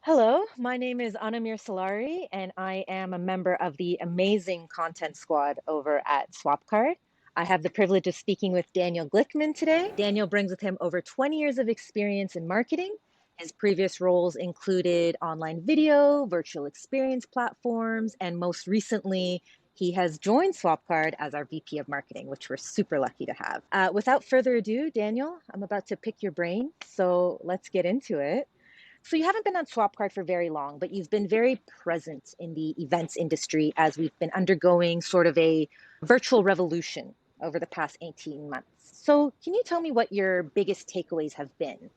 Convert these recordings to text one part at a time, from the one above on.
Hello, my name is Anamir Salari, and I am a member of the amazing content squad over at SwapCard. I have the privilege of speaking with Daniel Glickman today. Daniel brings with him over 20 years of experience in marketing. His previous roles included online video, virtual experience platforms, and most recently, he has joined SwapCard as our VP of Marketing, which we're super lucky to have. Without further ado, Daniel, I'm about to pick your brain, so let's get into it. So you haven't been on SwapCard for very long, but you've been very present in the events industry as we've been undergoing sort of a virtual revolution over the past 18 months. So can you tell me what your biggest takeaways have been?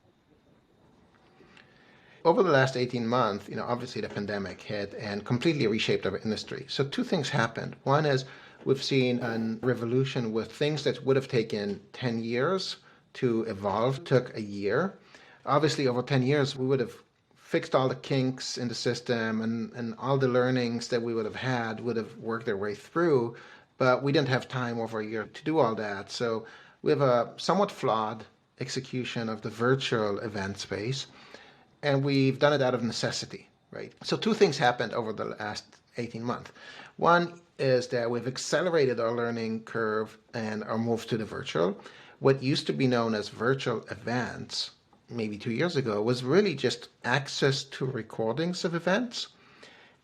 Over the last 18 months, obviously the pandemic hit and completely reshaped our industry. So two things happened. One is we've seen a revolution with things that would have taken 10 years to evolve, took a year. Obviously, over 10 years, we would have fixed all the kinks in the system and all the learnings that we would have had would have worked their way through, but we didn't have time over a year to do all that. So we have a somewhat flawed execution of the virtual event space, and we've done it out of necessity, right? So two things happened over the last 18 months. One is that we've accelerated our learning curve and our move to the virtual. What used to be known as virtual events maybe 2 years ago was really just access to recordings of events.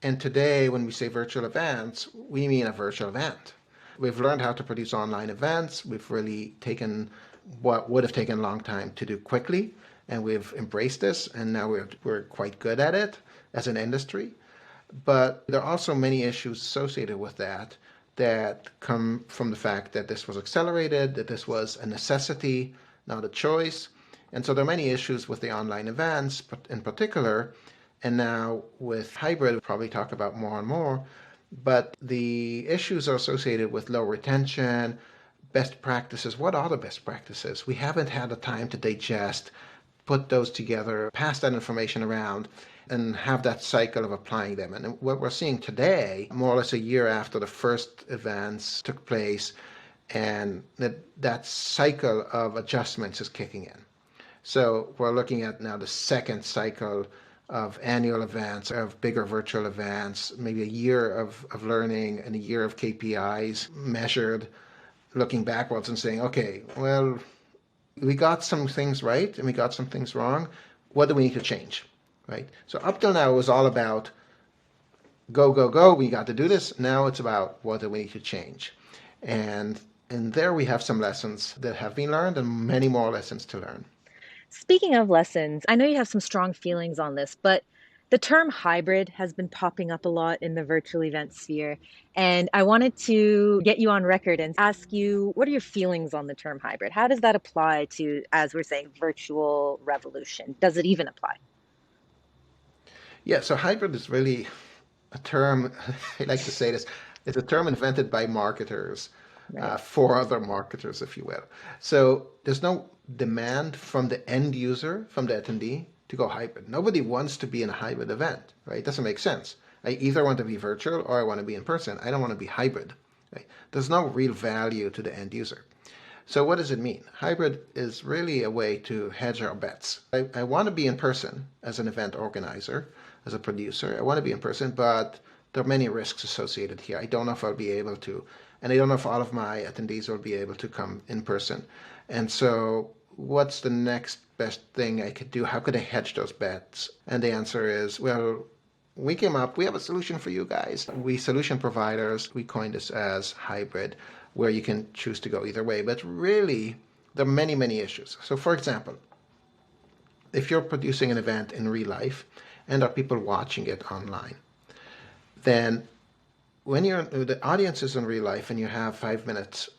And today, when we say virtual events, we mean a virtual event. We've learned how to produce online events. We've really taken what would have taken a long time to do quickly, and we've embraced this, and now we're quite good at it as an industry. But there are also many issues associated with that come from the fact that this was accelerated, that this was a necessity, not a choice. And so there are many issues with the online events in particular, and now with hybrid, we'll probably talk about more and more. But the issues are associated with low retention, best practices. What are the best practices? We haven't had the time to digest, put those together, pass that information around, and have that cycle of applying them. And what we're seeing today, more or less a year after the first events took place, and that cycle of adjustments is kicking in. So we're looking at now the second cycle of annual events, of bigger virtual events, maybe a year of learning and a year of KPIs measured, looking backwards and saying, okay, well, we got some things right and we got some things wrong. What do we need to change, right? So up till now, it was all about go, go, go. We got to do this. Now it's about what do we need to change. And there we have some lessons that have been learned and many more lessons to learn. Speaking of lessons, I know you have some strong feelings on this, but the term hybrid has been popping up a lot in the virtual event sphere. And I wanted to get you on record and ask you, what are your feelings on the term hybrid? How does that apply to, as we're saying, virtual revolution? Does it even apply? Yeah, so hybrid is really a term, I like to say this, it's a term invented by marketers Right. for other marketers, if you will. So there's no demand from the end user, from the attendee, to go hybrid. Nobody wants to be in a hybrid event, right? It doesn't make sense. I either want to be virtual or I want to be in person. I don't want to be hybrid, right? There's no real value to the end user. So what does it mean? Hybrid is really a way to hedge our bets. I want to be in person as an event organizer, as a producer. I want to be in person, but there are many risks associated here. I don't know if I'll be able to, and I don't know if all of my attendees will be able to come in person. And so what's the next best thing I could do? How could I hedge those bets? And the answer is, well, we have a solution for you guys. We solution providers, we coined this as hybrid, where you can choose to go either way. But really, there are many, many issues. So for example, if you're producing an event in real life and there are people watching it online, then when the audience is in real life and you have 5 minutes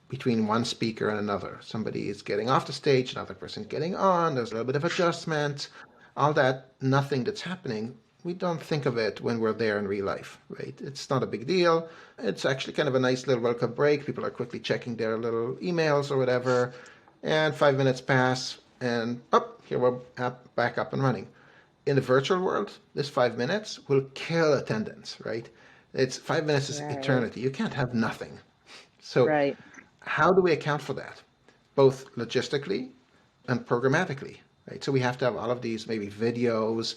between one speaker and another, somebody is getting off the stage, another person getting on, there's a little bit of adjustment, all that, nothing that's happening, we don't think of it when we're there in real life, right? It's not a big deal. It's actually kind of a nice little welcome break. People are quickly checking their little emails or whatever, and 5 minutes pass, and here we're back up and running. In the virtual world, this 5 minutes will kill attendance, right? It's 5 minutes is Right. eternity. You can't have nothing. So Right. how do we account for that? both logistically and programmatically, right? So we have to have all of these maybe videos,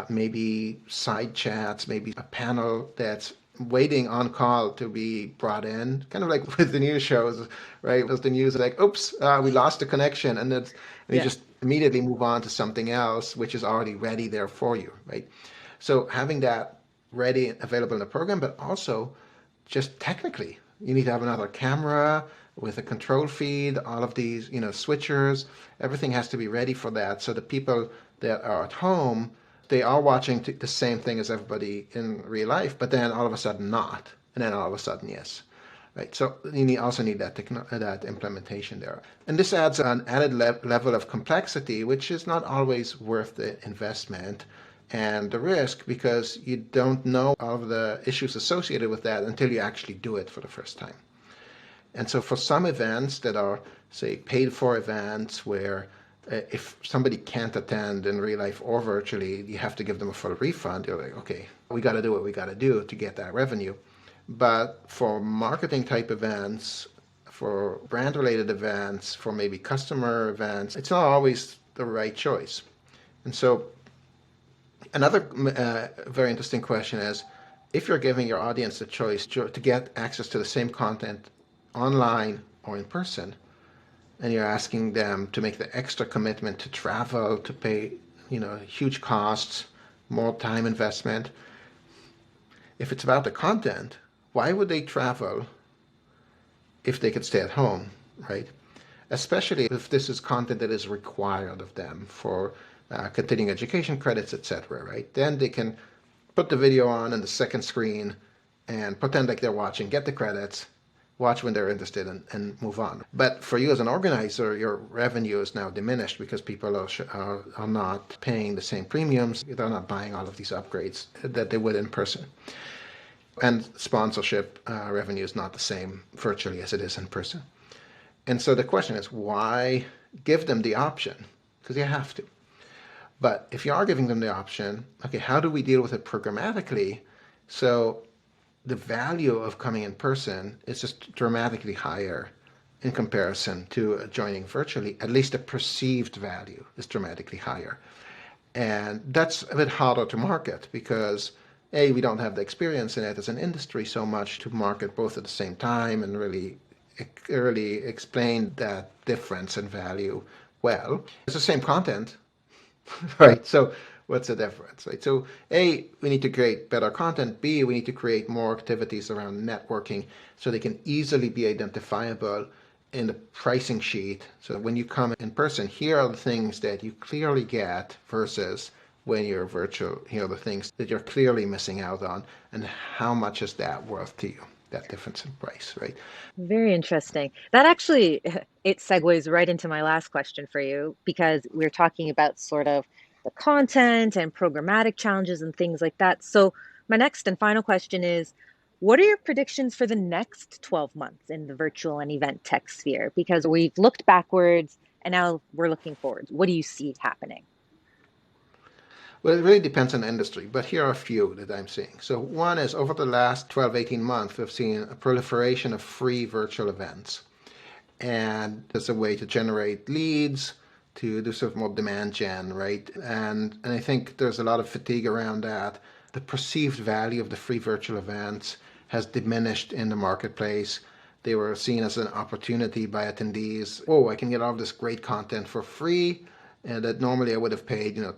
maybe side chats, maybe a panel that's waiting on call to be brought in, kind of like with the news shows, right? With the news, like, oops, we lost the connection, and you Yeah. just immediately move on to something else, which is already ready there for you, right? So having that ready and available in the program, but also just technically, you need to have another camera with a control feed, all of these, switchers, everything has to be ready for that. So the people that are at home, they are watching the same thing as everybody in real life, but then all of a sudden not, and then all of a sudden yes. Right, so also need that implementation there, and this adds an added level of complexity, which is not always worth the investment and the risk because you don't know all of the issues associated with that until you actually do it for the first time. And so for some events that are, say, paid for events where if somebody can't attend in real life or virtually, you have to give them a full refund. You're like, okay, we got to do what we got to do to get that revenue. But for marketing type events, for brand related events, for maybe customer events, it's not always the right choice. And so another very interesting question is if you're giving your audience the choice to get access to the same content online or in person, and you're asking them to make the extra commitment to travel, to pay, huge costs, more time investment. If it's about the content, why would they travel if they could stay at home, right? Especially if this is content that is required of them for continuing education credits, etc., right? Then they can put the video on the second screen and pretend like they're watching, get the credits, watch when they're interested, and move on. But for you as an organizer, your revenue is now diminished because people are not paying the same premiums. They're not buying all of these upgrades that they would in person. And sponsorship revenue is not the same virtually as it is in person. And so the question is, why give them the option? Because you have to. But if you are giving them the option, okay, how do we deal with it programmatically? So the value of coming in person is just dramatically higher in comparison to joining virtually. At least the perceived value is dramatically higher. And that's a bit harder to market because A, we don't have the experience in it as an industry so much to market both at the same time and really explain that difference in value well. It's the same content, right? So what's the difference, right? So A, we need to create better content. B, we need to create more activities around networking so they can easily be identifiable in the pricing sheet. So when you come in person, here are the things that you clearly get versus when you're virtual, here are the things that you're clearly missing out on, and how much is that worth to you, that difference in price, right? Very interesting. That actually it segues right into my last question for you because we're talking about sort of the content and programmatic challenges and things like that. So my next and final question is, what are your predictions for the next 12 months in the virtual and event tech sphere? Because we've looked backwards and now we're looking forwards. What do you see happening? Well, it really depends on the industry, but here are a few that I'm seeing. So one is over the last 12, 18 months, we've seen a proliferation of free virtual events. And as a way to generate leads, to do sort of more demand gen, right? And I think there's a lot of fatigue around that. The perceived value of the free virtual events has diminished in the marketplace. They were seen as an opportunity by attendees. Oh, I can get all this great content for free, and that normally I would have paid, $2,000,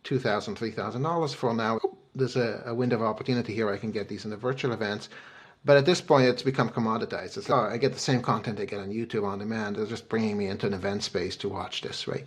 $3,000 for. Now there's a window of opportunity here. I can get these in the virtual events. But at this point, it's become commoditized. It's like, oh, I get the same content I get on YouTube on demand. They're just bringing me into an event space to watch this, right?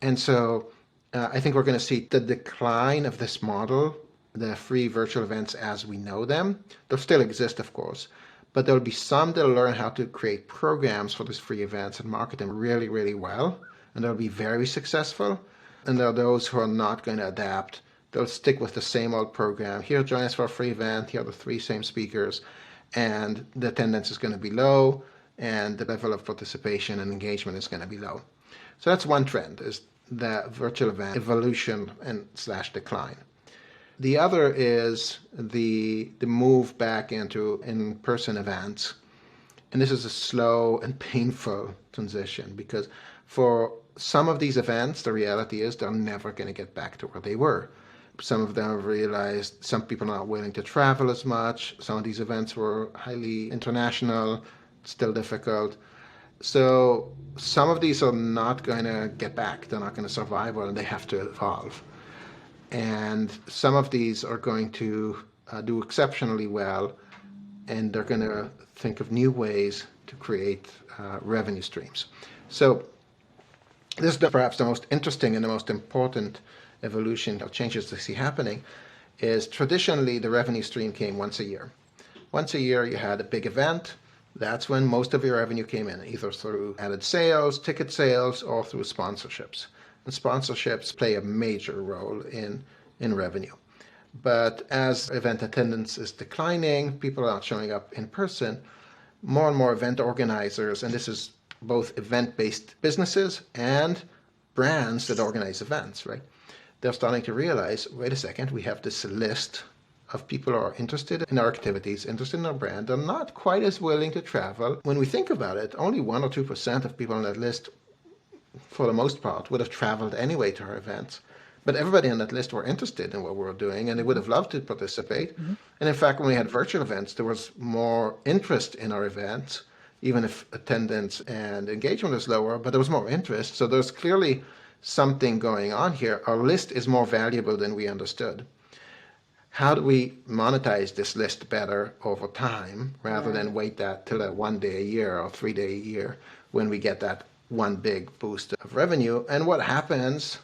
And so I think we're going to see the decline of this model, the free virtual events as we know them. They'll still exist, of course, but there'll be some that'll learn how to create programs for these free events and market them really, really well. And they'll be very successful. And there are those who are not going to adapt. They'll stick with the same old program. Here, join us for a free event. Here are the three same speakers. And the attendance is going to be low, and the level of participation and engagement is going to be low. So that's one trend, is the virtual event evolution and slash decline. The other is the move back into in-person events. And this is a slow and painful transition because for some of these events, the reality is they're never going to get back to where they were. Some of them have realized some people are not willing to travel as much. Some of these events were highly international, still difficult. So some of these are not going to get back. They're not going to survive well, and they have to evolve. And some of these are going to do exceptionally well, and they're going to think of new ways to create revenue streams. So this is perhaps the most interesting and the most important evolution of changes to see happening is traditionally the revenue stream came once a year. Once a year you had a big event. That's when most of your revenue came in, either through added sales, ticket sales, or through sponsorships. And sponsorships play a major role in revenue. But as event attendance is declining, people are not showing up in person, more and more event organizers, and this is both event-based businesses and brands that organize events, right? They're starting to realize, wait a second, we have this list of people who are interested in our activities, interested in our brand. They're not quite as willing to travel. When we think about it, only 1 or 2% of people on that list, for the most part, would have traveled anyway to our events. But everybody on that list were interested in what we were doing and they would have loved to participate. Mhm. And in fact, when we had virtual events, there was more interest in our events, even if attendance and engagement was lower, but there was more interest. So there's clearly something going on here. Our list is more valuable than we understood. How do we monetize this list better over time rather than Right. wait that till that 1 day a year or 3 day a year when we get that one big boost of revenue? And what happens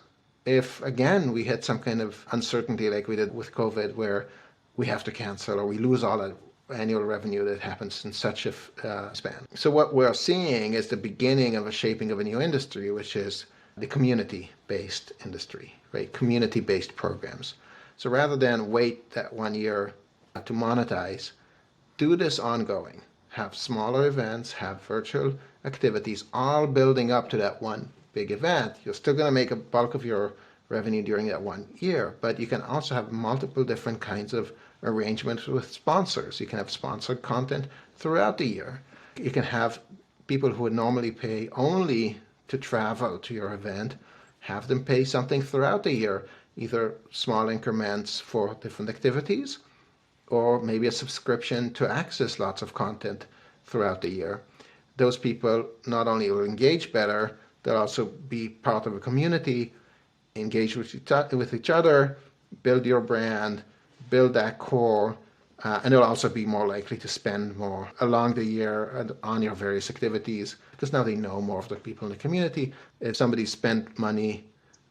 if, again, we hit some kind of uncertainty like we did with COVID where we have to cancel or we lose all that annual revenue that happens in such a span? So what we're seeing is the beginning of a shaping of a new industry, which is the community-based industry, right? Community-based programs. So rather than wait that 1 year to monetize, do this ongoing. Have smaller events, have virtual activities, all building up to that one big event. You're still going to make a bulk of your revenue during that 1 year, but you can also have multiple different kinds of arrangements with sponsors. You can have sponsored content throughout the year. You can have people who would normally pay only to travel to your event, have them pay something throughout the year, either small increments for different activities or maybe a subscription to access lots of content throughout the year. Those people not only will engage better, they'll also be part of a community, engage with each other, build your brand, build that core, and they'll also be more likely to spend more along the year and on your various activities because now they know more of the people in the community. If somebody spent money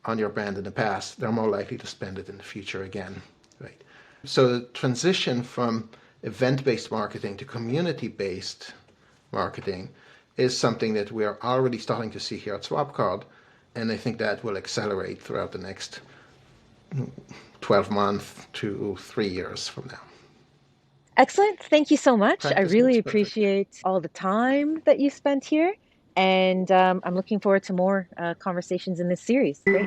on your brand in the past, they're more likely to spend it in the future again, right? So the transition from event-based marketing to community-based marketing is something that we are already starting to see here at SwapCard, and I think that will accelerate throughout the next 12 months to 3 years from now. Excellent. Thank you so much. I Practice really makes perfect. appreciate all the time that you spent here. And I'm looking forward to more conversations in this series. Great.